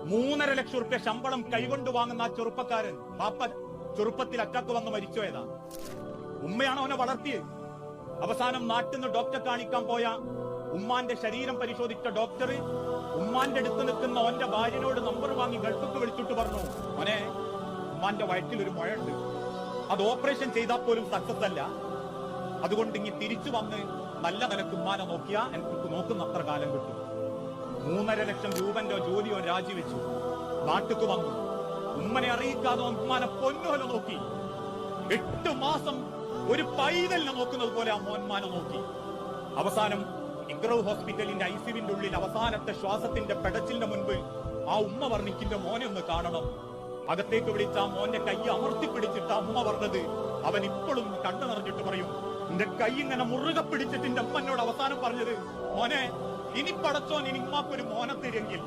3,50,000 ശമ്പളം കൈകൊണ്ട് വാങ്ങുന്ന ആ ചെറുപ്പക്കാരൻ പാപ്പ ചെറുപ്പത്തിൽ അറ്റാക്ക് വന്ന് മരിച്ചോയതാ. ഉമ്മയാണ് അവനെ വളർത്തിയത്. അവസാനം നാട്ടിൽ നിന്ന് ഡോക്ടറെ കാണിക്കാൻ പോയ ഉമ്മാന്റെ ശരീരം പരിശോധിച്ച ഡോക്ടർ ഉമ്മാന്റെ അടുത്ത് നിൽക്കുന്ന ഓന്റെ ഭാര്യനോട് നമ്പർ വാങ്ങി ഗൾഫിക്ക് വിളിച്ചിട്ട് പറഞ്ഞു, മോനെ, ഉമ്മാന്റെ വയറ്റിൽ ഒരു മുഴയുണ്ട്, അത് ഓപ്പറേഷൻ ചെയ്താൽ പോലും സക്സസ് അല്ല, അതുകൊണ്ട് ഇനി തിരിച്ചു വന്ന് നല്ല നിലക്ക് ഉമ്മാനെ നോക്കിയാ എനിക്ക് നോക്കുന്ന അത്ര കാലം കിട്ടും. 3,50,000 രൂപന്റെ ജോലിയോ രാജിവെച്ചു നാട്ടിക്ക് വന്നു. ഉമ്മനെ അറിയിക്കാതെ ഉമ്മാനെ പൊന്നുപോലെ നോക്കി. 8 മാസം ഒരു പൈതലിനെ നോക്കുന്നത് പോലെ ആ മോന്മാനെ നോക്കി. അവസാനം ഇഗ്രവ് ഹോസ്പിറ്റലിന്റെ ഐസിയുവിന്റെ ഉള്ളിൽ അവസാനത്തെ ശ്വാസത്തിന്റെ പെടച്ചിലിന്റെ മുൻപ് ആ ഉമ്മ പറഞ്ഞിക്കിന്റെ മോനെ ഒന്ന് കാണണം. അകത്തേക്ക് വിളിച്ച ആ മോന്റെ കൈ അമർത്തി പിടിച്ചിട്ട് അമ്മ പറഞ്ഞത് അവൻ ഇപ്പോഴും കണ്ണു നിറഞ്ഞിട്ട് പറയും, എന്റെ കൈ ഇങ്ങനെ മുറുകെ പിടിച്ചിട്ട് എന്റെ അമ്മ എന്നോട് അവസാനം പറഞ്ഞത്, മോനെ, ഇനി പടച്ചോൻ ഇനി ഉമ്മാക്കൊരു മോനെ തരുമെങ്കിൽ